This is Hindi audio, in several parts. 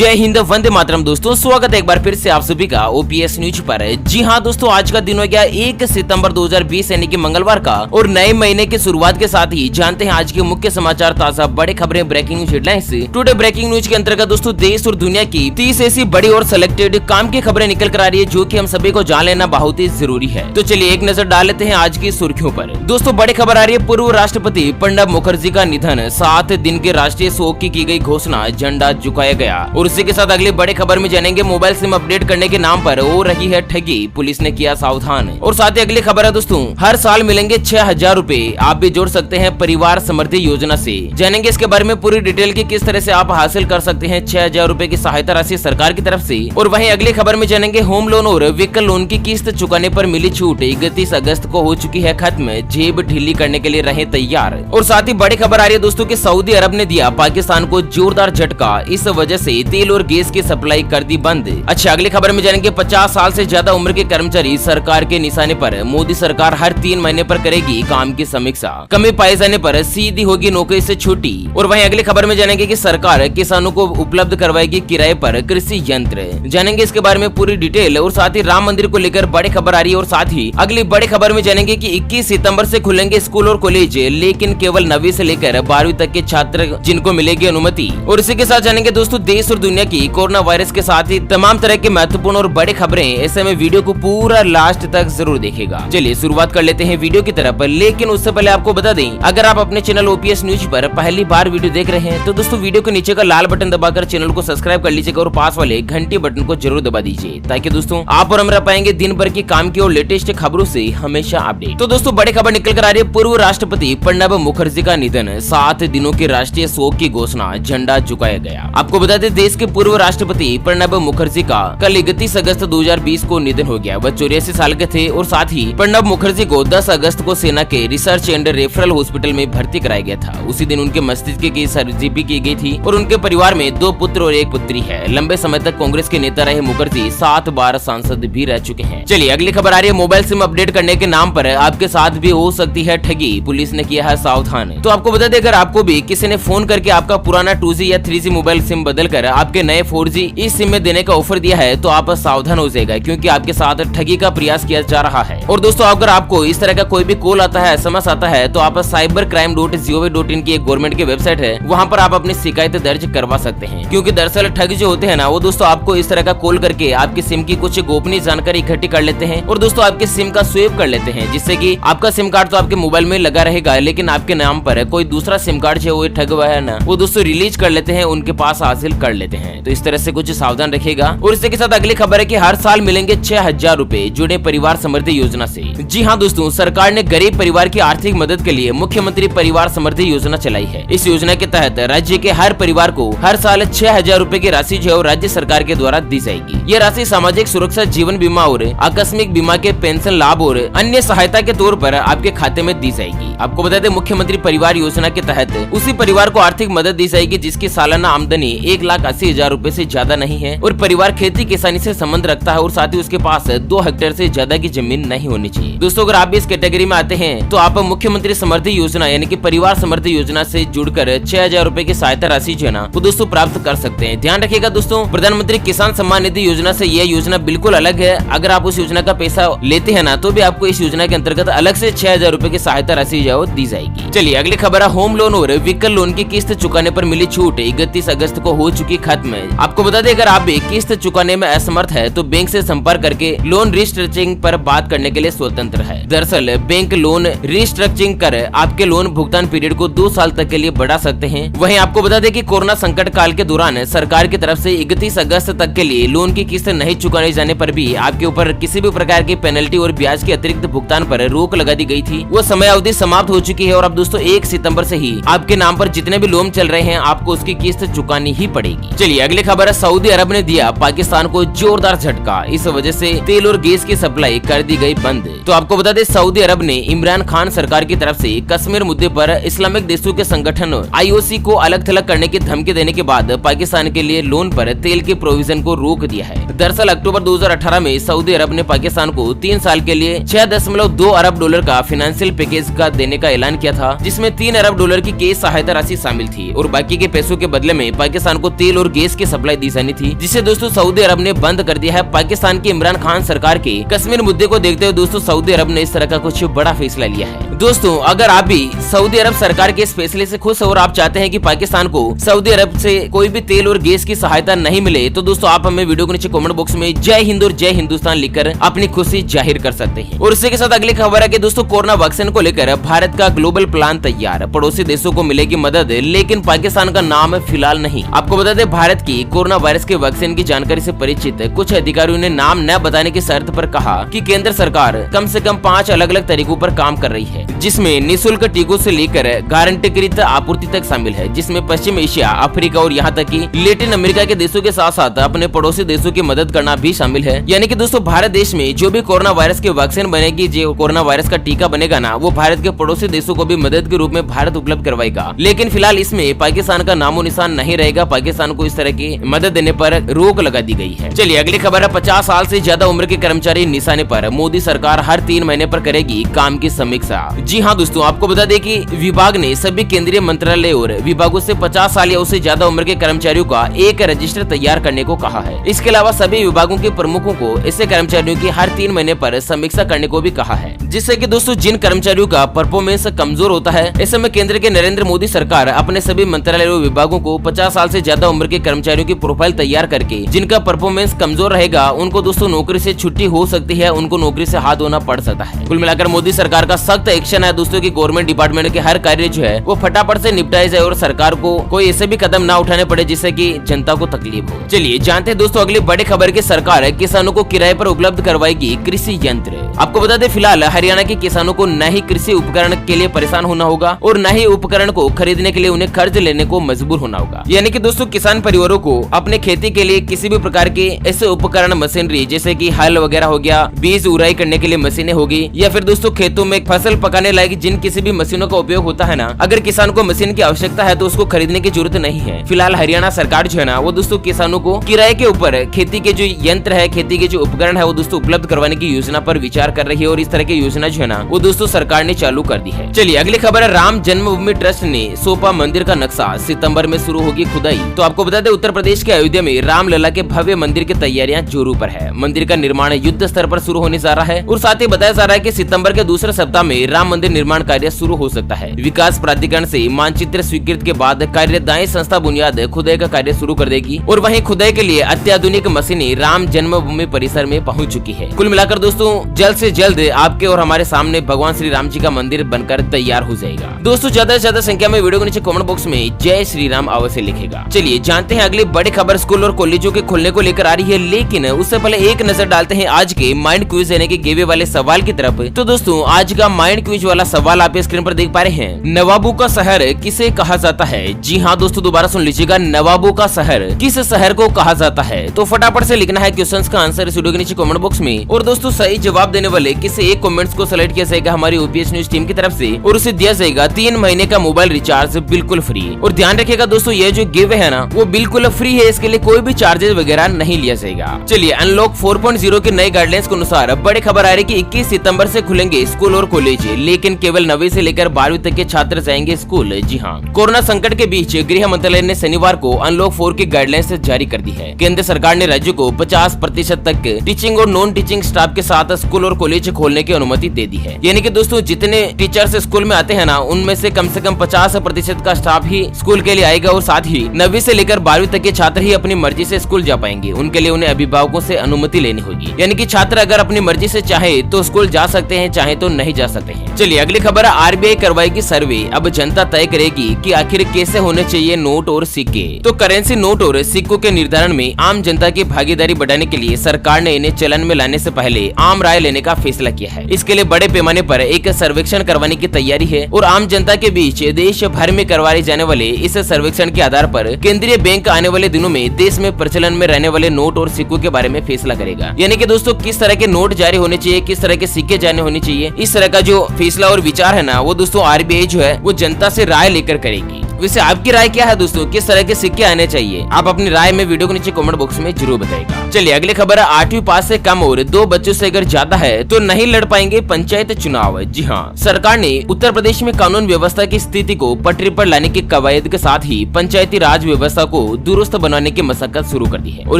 जय हिंद, वंदे मातरम। दोस्तों स्वागत है एक बार फिर से आप सभी का ओपीएस न्यूज पर। जी हां दोस्तों, आज का दिन हो गया 1 सितंबर 2020 यानी कि मंगलवार का, और नए महीने की शुरुआत के साथ ही जानते हैं आज के मुख्य समाचार, ताजा बड़े खबरें, breaking news headlines. Today breaking news के अंतर्गत दोस्तों देश और दुनिया की 30 ऐसी बड़ी और सिलेक्टेड काम की खबरें निकल कर आ रही है जो की हम सभी को जान लेना बहुत ही जरूरी है। तो चलिए एक नजर डाल लेते हैं आज की सुर्खियों पर। दोस्तों बड़ी खबर आ रही है, पूर्व राष्ट्रपति प्रणब मुखर्जी का निधन, 7 दिन के राष्ट्रीय शोक की गई घोषणा, झंडा झुकाया गया। और इसी के साथ अगली बड़ी खबर में जानेंगे, मोबाइल सिम अपडेट करने के नाम पर हो रही है ठगी, पुलिस ने किया सावधान। और साथ ही अगली खबर है दोस्तों, हर साल मिलेंगे 6000 रूपए, आप भी जोड़ सकते हैं परिवार समृद्धि योजना से। जानेंगे इसके बारे में पूरी डिटेल की, किस तरह से आप हासिल कर सकते हैं 6000 रूपए की सहायता राशि सरकार की तरफ से। और वहीं अगली खबर में जानेंगे, होम लोन और व्हीकल लोन की किस्त चुकाने पर मिली छूट 31 अगस्त को हो चुकी है खत्म, जेब ढीली करने के लिए रहे तैयार। और साथ ही बड़ी खबर आ रही है दोस्तों की सऊदी अरब ने दिया पाकिस्तान को जोरदार झटका, इस वजह से तेल और गैस की सप्लाई कर दी बंद। अच्छा, अगली खबर में जानेंगे, 50 साल से ज्यादा उम्र के कर्मचारी सरकार के निशाने पर, मोदी सरकार हर 3 महीने पर करेगी काम की समीक्षा, कमी पाए जाने पर सीधी होगी नौकरी से छुट्टी। और वहीं अगली खबर में जानेंगे कि सरकार किसानों को उपलब्ध करवाएगी किराए पर कृषि यंत्र, जानेंगे इसके बारे में पूरी डिटेल। और साथ ही राम मंदिर को लेकर बड़ी खबर आ रही है। और साथ ही अगली बड़ी खबर में जानेंगे कि 21 सितंबर से खुलेंगे स्कूल और कॉलेज, लेकिन केवल 9वीं से लेकर 12वीं तक के छात्र जिनको मिलेगी अनुमति। और इसी के साथ जानेंगे दोस्तों देश और दुनिया की कोरोना वायरस के साथ ही तमाम तरह की महत्वपूर्ण और बड़ी खबरें। ऐसे में वीडियो को पूरा लास्ट तक जरूर देखेगा। चलिए शुरुआत कर लेते हैं वीडियो की तरफ, लेकिन उससे पहले आपको बता दें, अगर आप अपने चैनल ओपीएस न्यूज पर पहली बार वीडियो देख रहे हैं तो दोस्तों वीडियो के नीचे का लाल बटन दबाकर चैनल को सब्सक्राइब कर लीजिएगा और पास वाले घंटी बटन को जरूर दबा दीजिए, ताकि दोस्तों आप और हम रह पाएंगे दिन भर की काम की और लेटेस्ट खबरों से हमेशा अपडेट। तो दोस्तों बड़ी खबर निकल कर आ रही है, पूर्व राष्ट्रपति प्रणब मुखर्जी का निधन, 7 दिनों के राष्ट्रीय शोक की घोषणा, झंडा झुकाया गया। आपको बता दें देश के पूर्व राष्ट्रपति प्रणब मुखर्जी का कल 31 अगस्त 2020 को निधन हो गया। वह 84 साल के थे। और साथ ही प्रणब मुखर्जी को 10 अगस्त को सेना के रिसर्च एंड रेफरल हॉस्पिटल में भर्ती कराया गया था। उसी दिन उनके मस्तिष्क की सर्जरी भी की गई थी। और उनके परिवार में 2 पुत्र और 1 पुत्री है। लंबे समय तक कांग्रेस के नेता रहे मुखर्जी, 7 बार सांसद भी रह चुके हैं। चलिए अगली खबर आ रही है, मोबाइल सिम अपडेट करने के नाम पर आपके साथ भी हो सकती है ठगी, पुलिस ने किया है सावधान। तो आपको बता दें, अगर आपको भी किसी ने फोन करके आपका पुराना 2G या 3G मोबाइल सिम बदल कर आपके नए 4G इस सिम में देने का ऑफर दिया है, तो आप सावधान हो जाएगा, क्योंकि आपके साथ ठगी का प्रयास किया जा रहा है। और दोस्तों अगर आपको इस तरह का कोई भी कॉल आता है, SMS आता है, तो आप cybercrime.gov.in की एक गवर्नमेंट की वेबसाइट है, वहाँ पर आप अपनी शिकायत दर्ज करवा सकते हैं। क्योंकि दरअसल ठग जो होते हैं ना, वो दोस्तों आपको इस तरह का कॉल करके आपकी सिम की कुछ गोपनीय जानकारी इकट्ठी कर लेते हैं और दोस्तों आपके सिम का स्वैप कर लेते हैं, जिससे कि आपका सिम कार्ड तो आपके मोबाइल में लगा रहेगा, लेकिन आपके नाम पर कोई दूसरा सिम कार्ड जो वो ठग हुआ है ना, वो दोस्तों रिलीज कर लेते हैं, उनके पास हासिल कर लेते हैं। तो इस तरह से कुछ सावधान रखिएगा। और इसके साथ अगली खबर है कि हर साल मिलेंगे 6000 रूपए, जुड़े परिवार समृद्धि योजना से। जी हाँ दोस्तों, सरकार ने गरीब परिवार की आर्थिक मदद के लिए मुख्यमंत्री परिवार समृद्धि योजना चलाई है। इस योजना के तहत राज्य के हर परिवार को हर साल 6000 रूपए की राशि जो है राज्य सरकार के द्वारा दी जाएगी। यह राशि सामाजिक सुरक्षा, जीवन बीमा और आकस्मिक बीमा के पेंशन लाभ और अन्य सहायता के तौर पर आपके खाते में दी जाएगी। आपको बता दें, मुख्यमंत्री परिवार योजना के तहत उसी परिवार को आर्थिक मदद दी जाएगी जिसकी सालाना आमदनी 1,80,000 रूपए से ज्यादा नहीं है और परिवार खेती किसानी से संबंध रखता है और साथ ही उसके पास 2 हेक्टेयर से ज्यादा की जमीन नहीं होनी चाहिए। दोस्तों अगर आप भी इस कैटेगरी में आते हैं तो आप मुख्यमंत्री समृद्धि योजना यानी कि परिवार समृद्धि योजना से जुड़कर 6000 रूपए की सहायता राशि जो है ना, वो दोस्तों प्राप्त कर सकते हैं। ध्यान रखिएगा दोस्तों, प्रधानमंत्री किसान सम्मान निधि योजना से यह योजना बिल्कुल अलग है। अगर आप उस योजना का पैसा लेते हैं ना, तो भी आपको इस योजना के अंतर्गत अलग से 6000 रूपए की सहायता राशि जो दी जाएगी। चलिए अगली खबर है, होम लोन और व्हीकल लोन की किस्त चुकाने पर मिली छूट 31 अगस्त को हो चुकी खत्म। आपको बता दें, अगर आप भी किस्त चुकाने में असमर्थ है तो बैंक से संपर्क करके लोन रिस्ट्रक्चरिंग पर बात करने के लिए स्वतंत्र है। दरअसल बैंक लोन रिस्ट्रक्चरिंग कर आपके लोन भुगतान पीरियड को 2 साल तक के लिए बढ़ा सकते हैं। वहीं आपको बता दें कि कोरोना संकट काल के दौरान सरकार की तरफ से 31 अगस्त तक के लिए लोन की किस्त नहीं चुकाने जाने पर भी आपके ऊपर किसी भी प्रकार की पेनल्टी और ब्याज के अतिरिक्त भुगतान पर रोक लगा दी गई थी। वो समय अवधि समाप्त हो चुकी है और अब दोस्तों 1 सितंबर से ही आपके नाम पर जितने भी लोन चल रहे हैं आपको उसकी किस्त चुकानी ही पड़ेगी। चलिए अगली खबर है, सऊदी अरब ने दिया पाकिस्तान को जोरदार झटका, इस वजह से तेल और गैस की सप्लाई कर दी गई बंद। तो आपको बता दें, सऊदी अरब ने इमरान खान सरकार की तरफ से कश्मीर मुद्दे पर इस्लामिक देशों के संगठन IOC को अलग थलग करने की धमकी देने के बाद पाकिस्तान के लिए लोन पर तेल के प्रोविजन को रोक दिया है। दरअसल अक्टूबर 2018 में सऊदी अरब ने पाकिस्तान को 3 साल के लिए 6.2 अरब डॉलर का फाइनेंशियल पैकेज का देने का ऐलान किया था, जिसमें 3 अरब डॉलर की कैश सहायता राशि शामिल थी और बाकी के पैसों के बदले में पाकिस्तान को तेल और गैस की सप्लाई दी जानी थी, जिसे दोस्तों सऊदी अरब ने बंद कर दिया है। पाकिस्तान की इमरान खान सरकार के कश्मीर मुद्दे को देखते हुए दोस्तों सऊदी अरब ने इस तरह का कुछ बड़ा फैसला लिया है। दोस्तों अगर आप भी सऊदी अरब सरकार के इस फैसले से खुश हो और आप चाहते हैं कि पाकिस्तान को सऊदी अरब से कोई भी तेल और गैस की सहायता नहीं मिले, तो दोस्तों आप हमें वीडियो के नीचे कमेंट बॉक्स में जय हिंद और जय हिंदुस्तान लिखकर अपनी खुशी जाहिर कर सकते हैं। और इसी के साथ अगली खबर है कि दोस्तों कोरोना वैक्सीन को लेकर भारत का ग्लोबल प्लान तैयार, पड़ोसी देशों को मिलेगी मदद, लेकिन पाकिस्तान का नाम फिलहाल नहीं। आपको बता दें भारत की कोरोना वायरस के वैक्सीन की जानकारी से परिचित कुछ अधिकारियों ने नाम न बताने की शर्त पर कहा कि केंद्र सरकार कम से कम 5 अलग अलग तरीकों पर काम कर रही है, जिसमें निःशुल्क टीकों से लेकर गारंटीकृत आपूर्ति तक शामिल है, जिसमें पश्चिम एशिया, अफ्रीका और यहाँ तक कि लैटिन अमेरिका के देशों के साथ साथ अपने पड़ोसी देशों की मदद करना भी शामिल है। यानी कि दोस्तों भारत देश में जो भी कोरोना वायरस की वैक्सीन बनेगी, जो कोरोना वायरस का टीका बनेगा ना, वो भारत के पड़ोसी देशों को भी मदद के रूप में भारत उपलब्ध करवाएगा। लेकिन फिलहाल इसमें पाकिस्तान का नामो निशान नहीं रहेगा। पाकिस्तान को इस तरह की मदद देने पर रोक लगा दी गई है। चलिए अगली खबर है 50 साल से ज्यादा उम्र के कर्मचारी निशाने पर, मोदी सरकार हर 3 महीने पर करेगी काम की समीक्षा। जी हाँ दोस्तों, आपको बता दें कि विभाग ने सभी केंद्रीय मंत्रालय और विभागों से 50 साल या उससे ज्यादा उम्र के कर्मचारियों का एक रजिस्टर तैयार करने को कहा है। इसके अलावा सभी विभागों के प्रमुखों को ऐसे कर्मचारियों की हर 3 महीने पर समीक्षा करने को भी कहा है, जिससे कि दोस्तों जिन कर्मचारियों का परफॉर्मेंस कमजोर होता है, ऐसे में केंद्र के नरेंद्र मोदी सरकार अपने सभी मंत्रालय और विभागों को 50 साल से ज्यादा उम्र के कर्मचारियों की प्रोफाइल तैयार करके जिनका परफॉर्मेंस कमजोर रहेगा उनको दोस्तों नौकरी से छुट्टी हो सकती है, उनको नौकरी से हाथ धोना पड़ सकता है। कुल मिलाकर मोदी सरकार का सख्त एक्शन है दोस्तों की गवर्नमेंट डिपार्टमेंट के हर कार्य जो है वो फटाफट से निपटाया जाए और सरकार को कोई ऐसे भी कदम ना उठाने पड़े जिससे कि जनता को तकलीफ हो। चलिए जानते हैं दोस्तों अगली बड़ी खबर की सरकार किसानों को किराए पर उपलब्ध करवाएगी कृषि यंत्र। आपको बता दें फिलहाल हरियाणा के किसानों को न ही कृषि उपकरण के लिए परेशान होना होगा और न ही उपकरण को खरीदने के लिए उन्हें कर्ज लेने को मजबूर होना होगा। यानी कि दोस्तों किसान परिवारों को अपने खेती के लिए किसी भी प्रकार के ऐसे उपकरण मशीनरी जैसे कि हल वगैरह हो गया, बीज उड़ाई करने के लिए मशीनें होगी, या फिर दोस्तों खेतों में फसल पकाने लायक जिन किसी भी मशीनों का उपयोग होता है ना, अगर किसान को मशीन की आवश्यकता है तो उसको खरीदने की जरूरत नहीं है। फिलहाल हरियाणा सरकार जो है ना वो दोस्तों किसानों को किराए के ऊपर खेती के जो यंत्र है, खेती के जो उपकरण है वो दोस्तों उपलब्ध करवाने की योजना पर विचार कर रही है और इस तरह की योजना जो है ना वो दोस्तों सरकार ने चालू कर दी है। चलिए अगली खबर है राम जन्मभूमि ट्रस्ट ने सौंपा मंदिर का नक्शा, सितंबर में शुरू होगी खुदाई। तो आपको बता दें उत्तर प्रदेश के अयोध्या में रामलला के भव्य मंदिर की तैयारियां जोरों पर है। मंदिर का निर्माण युद्ध स्तर पर शुरू होने जा रहा है और साथ ही बताया जा रहा है कि सितंबर के दूसरे सप्ताह में राम मंदिर निर्माण कार्य शुरू हो सकता है। विकास प्राधिकरण से मानचित्र स्वीकृत के बाद कार्यदायी संस्था बुनियाद खुदाई का कार्य शुरू कर देगी और वहीं खुदाई के लिए अत्याधुनिक मशीनें राम जन्मभूमि परिसर में पहुंच चुकी है। कुल मिलाकर दोस्तों जल्द से जल्द आपके और हमारे सामने भगवान श्री राम जी का मंदिर बनकर तैयार हो जाएगा। दोस्तों ज्यादा से ज्यादा संख्या में वीडियो के नीचे कमेंट बॉक्स में जय श्री राम अवश्य लिखेगा। चलिए जानते हैं अगली बड़ी खबर स्कूल और कॉलेजों के खुलने को लेकर आ रही है, लेकिन उससे पहले एक नजर डालते हैं आज के माइंड क्विज यानी कि गिवे वाले सवाल की तरफ। तो दोस्तों आज का माइंड क्विज वाला सवाल आप स्क्रीन पर देख पा रहे हैं। नवाबों का शहर किसे कहा जाता है? जी हाँ दोस्तों दोबारा सुन लीजिएगा, नवाबों का शहर किस शहर को कहा जाता है? तो फटाफट से लिखना है क्वेश्चंस का आंसर इस वीडियो के नीचे कमेंट बॉक्स में। और दोस्तों सही जवाब देने वाले किसी एक कमेंट्स को सेलेक्ट किया जाएगा हमारी ओपीएस न्यूज टीम की तरफ से और उसे दिया जाएगा 3 महीने का मोबाइल रिचार्ज बिल्कुल फ्री। और ध्यान रखिएगा दोस्तों ये जो गिव है ना वो बिल्कुल फ्री है, इसके लिए कोई भी चार्जेस वगैरह नहीं लिया जाएगा। चलिए अनलॉक 4.0 के नए गाइडलाइंस के अनुसार बड़ी खबर आ रही कि 21 सितंबर से खुलेंगे स्कूल और कॉलेज, लेकिन केवल 9वीं से लेकर 12वीं तक के छात्र जाएंगे स्कूल। जी हाँ, कोरोना संकट के बीच गृह मंत्रालय ने शनिवार को अनलॉक 4 की गाइडलाइंस जारी कर दी है। केंद्र सरकार ने राज्यों को 50% तक टीचिंग और नॉन टीचिंग स्टाफ के साथ स्कूल और कॉलेज खोलने की अनुमति दे दी है। यानी कि दोस्तों जितने टीचर्स स्कूल में आते हैं ना उनमें से कम 50% का स्टाफ ही स्कूल के लिए आएगा और साथ ही 9वीं से लेकर 12वीं तक के छात्र ही अपनी मर्जी से स्कूल जा पाएंगे। उनके लिए उन्हें अभिभावकों से अनुमति लेनी होगी। यानी कि छात्र अगर अपनी मर्जी से चाहे तो स्कूल जा सकते हैं, चाहे तो नहीं जा सकते हैं। चलिए अगली खबर है आरबीआई करवाएगी सर्वे, अब जनता तय करेगी कि आखिर कैसे होने चाहिए नोट और सिक्के। तो करेंसी नोट और सिक्कों के निर्धारण में आम जनता की भागीदारी बढ़ाने के लिए सरकार ने इन्हें चलन में लाने से पहले आम राय लेने का फैसला किया है। इसके लिए बड़े पैमाने पर एक सर्वेक्षण करवाने की तैयारी है और आम जनता के बीच देश भर में करवाए जाने वाले इस सर्वेक्षण के आधार पर केंद्रीय बैंक आने वाले दिनों में देश में प्रचलन में रहने वाले नोट और सिक्कों के बारे में फैसला करेगा। यानी कि दोस्तों किस तरह के नोट जारी होने चाहिए, किस तरह के सिक्के जारी होने चाहिए, इस तरह का जो फैसला और विचार है ना वो दोस्तों आरबीआई जो है वो जनता से राय लेकर करेगी। वैसे आपकी राय क्या है दोस्तों, किस तरह के सिक्के आने चाहिए? आप अपनी राय में वीडियो के नीचे कमेंट बॉक्स में जरूर बताइएगा। चलिए अगली खबर है 8वीं पास से कम और 2 बच्चों से अगर ज्यादा है तो नहीं लड़ पाएंगे पंचायत चुनाव। जी हाँ, सरकार ने उत्तर प्रदेश में कानून व्यवस्था की स्थिति को पटरी पर लाने की कवायद के साथ ही पंचायती राज व्यवस्था को दुरुस्त बनाने की मशक्कत शुरू कर दी है और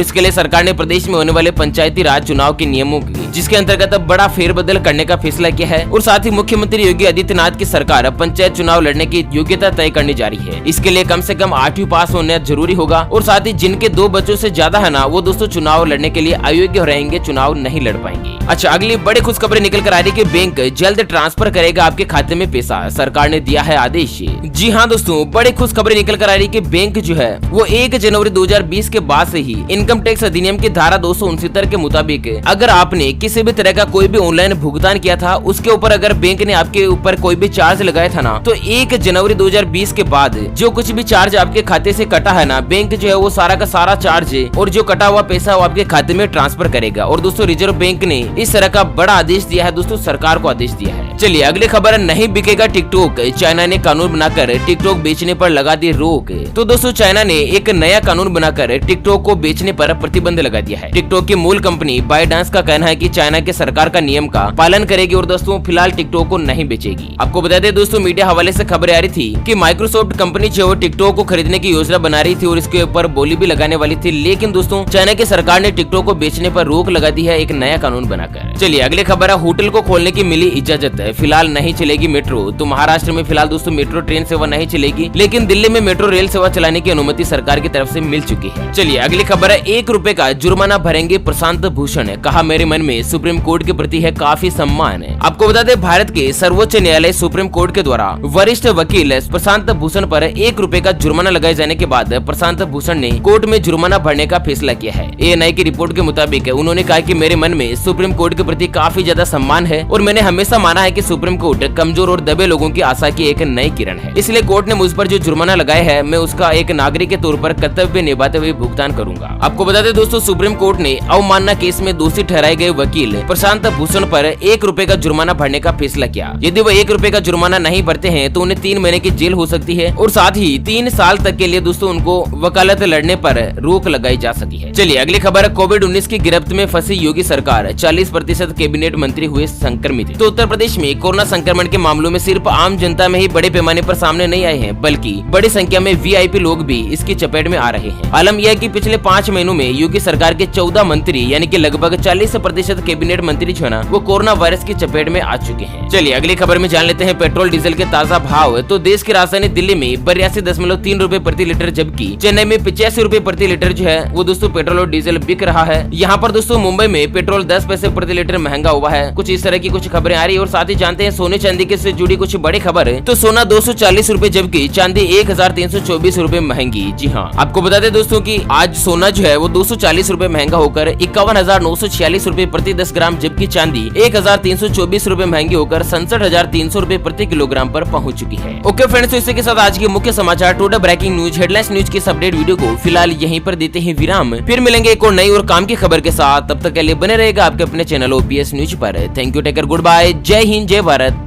इसके लिए सरकार ने प्रदेश में होने वाले पंचायती राज चुनाव के नियमों की जिसके अंतर्गत बड़ा फेरबदल करने का फैसला किया है और साथ ही मुख्यमंत्री योगी आदित्यनाथ की सरकार पंचायत चुनाव लड़ने की योग्यता तय करने जा रही है। इसके लिए कम से कम 8वीं पास होना जरूरी होगा और साथ ही जिनके 2 बच्चों से ज्यादा है ना, वो दोस्तों चुनाव लड़ने के लिए अयोग्य रहेंगे, चुनाव नहीं लड़ पाएंगे। अच्छा, अगली बड़ी खुशखबरी निकल कर आ रही है कि बैंक जल्द ट्रांसफर करेगा आपके खाते में पैसा, सरकार ने दिया है आदेश। जी हाँ दोस्तों, बड़ी खुशखबरी निकल कर आ रही है कि बैंक जो है वो 1 जनवरी 2020 के बाद से ही इनकम टैक्स अधिनियम की धारा 269 के मुताबिक अगर आपने किसी भी तरह का कोई भी ऑनलाइन भुगतान किया था, उसके ऊपर अगर बैंक ने आपके ऊपर कोई भी चार्ज लगाया था ना, तो 1 जनवरी 2020 के बाद जो कुछ भी चार्ज आपके खाते से कटा है ना, बैंक जो है वो सारा का सारा चार्ज और जो कटा हुआ पैसा वो आपके खाते में ट्रांसफर करेगा। और दोस्तों रिजर्व बैंक ने इस तरह का बड़ा आदेश दिया है, दोस्तों सरकार को आदेश दिया है। चलिए अगली खबर, नहीं बिकेगा टिकटॉक, चाइना ने कानून बनाकर टिकटॉक बेचने पर लगा दी रोक। तो दोस्तों चाइना ने एक नया कानून बनाकर टिकटॉक को बेचने पर प्रतिबंध लगा दिया है। टिकटॉक की मूल कंपनी बाइडांस का कहना है कि चाइना के सरकार का नियम का पालन करेगी और दोस्तों फिलहाल टिकटॉक को नहीं बेचेगी। आपको बता दें दोस्तों, मीडिया हवाले से खबर आ रही थी कि माइक्रोसॉफ्ट कंपनी जो टिकटॉक को खरीदने की योजना बना रही थी और इसके ऊपर बोली भी लगाने वाली थी, लेकिन दोस्तों चाइना की सरकार ने टिकटॉक को बेचने पर रोक लगा दी है एक नया कानून बनाकर। चलिए अगली खबर है, होटल को खोलने की मिली इजाजत, फिलहाल नहीं चलेगी मेट्रो। तो महाराष्ट्र में फिलहाल दोस्तों मेट्रो ट्रेन सेवा नहीं चलेगी, लेकिन दिल्ली में मेट्रो रेल सेवा चलाने की अनुमति सरकार की तरफ से मिल चुकी है। चलिए अगली खबर है, 1 रुपए का जुर्माना भरेंगे प्रशांत भूषण, कहा मेरे मन में सुप्रीम कोर्ट के प्रति है काफी सम्मान। आपको बता दें, भारत के सर्वोच्च न्यायालय सुप्रीम कोर्ट के द्वारा वरिष्ठ वकील प्रशांत भूषण पर 1 रुपए का जुर्माना लगाए जाने के बाद प्रशांत भूषण ने कोर्ट में जुर्माना भरने का फैसला किया है। ANI की रिपोर्ट के मुताबिक उन्होंने कहा कि मेरे मन में सुप्रीम कोर्ट के प्रति काफी ज्यादा सम्मान है और मैंने हमेशा माना है कि सुप्रीम कोर्ट कमजोर और दबे लोगों की आशा की एक नई किरण है, इसलिए कोर्ट ने मुझ पर जो जुर्माना लगाया है मैं उसका एक नागरिक के तौर पर कर्तव्य निभाते हुए भुगतान करूंगा। आपको बता दें दोस्तों, सुप्रीम कोर्ट ने अवमानना केस में दोषी ठहराए गए वकील प्रशांत भूषण पर 1 रुपए का जुर्माना भरने का फैसला किया। यदि वो 1 रुपए का जुर्माना नहीं भरते हैं तो उन्हें 3 महीने की जेल हो सकती है और साथ ही 3 साल तक के लिए दोस्तों उनको वकालत लड़ने पर रोक लगाई जा सकती है। चलिए अगली खबर, कोविड-19 की गिरफ्त में फंसी योगी सरकार, 40% कैबिनेट मंत्री हुए संक्रमित। तो उत्तर प्रदेश में कोरोना संक्रमण के मामलों में सिर्फ आम जनता में ही बड़े पैमाने पर सामने नहीं आए हैं, बल्कि बड़ी संख्या में VIP लोग भी इसकी चपेट में आ रहे हैं। आलम यह है कि पिछले 5 महीनों में योगी सरकार के 14 मंत्री यानी कि लगभग 40% कैबिनेट मंत्री जो है ना, वो कोरोना वायरस की चपेट में आ चुके हैं। चलिए अगली खबर में जान लेते हैं पेट्रोल डीजल के ताजा भाव। तो देश की राजधानी दिल्ली में 82.3 रुपए प्रति लीटर, जबकि चेन्नई में 85 रुपए प्रति लीटर जो है वो दोस्तों पेट्रोल और डीजल बिक रहा है। यहाँ पर दोस्तों मुंबई में पेट्रोल 10 पैसे प्रति लीटर महंगा हुआ है। कुछ इस तरह की कुछ खबरें आ रही है और साथ ही जानते हैं सोने चांदी के से जुड़ी कुछ बड़ी खबर है। तो सोना 240 रुपए जबकि चांदी 1324 रुपए महंगी। जी हाँ, आपको बता दें दोस्तों कि आज सोना जो है वो 240 रुपए महंगा होकर 51,946 रुपए प्रति 10 ग्राम, जबकि चांदी 1,324 रुपए महंगी होकर 67,300 रुपए प्रति किलोग्राम पर पहुंच चुकी है। ओके फ्रेंड्स, तो इसी के साथ आज के मुख्य समाचार today breaking news headlines news की अपडेट वीडियो को फिलहाल यहीं पर देते हैं विराम। फिर मिलेंगे एक और नई और काम की खबर के साथ, तब तक के लिए बने रहेगा आपके अपने चैनल OPS न्यूज पर। Thank you, take care, good bye, जय हिंद, जय भारत।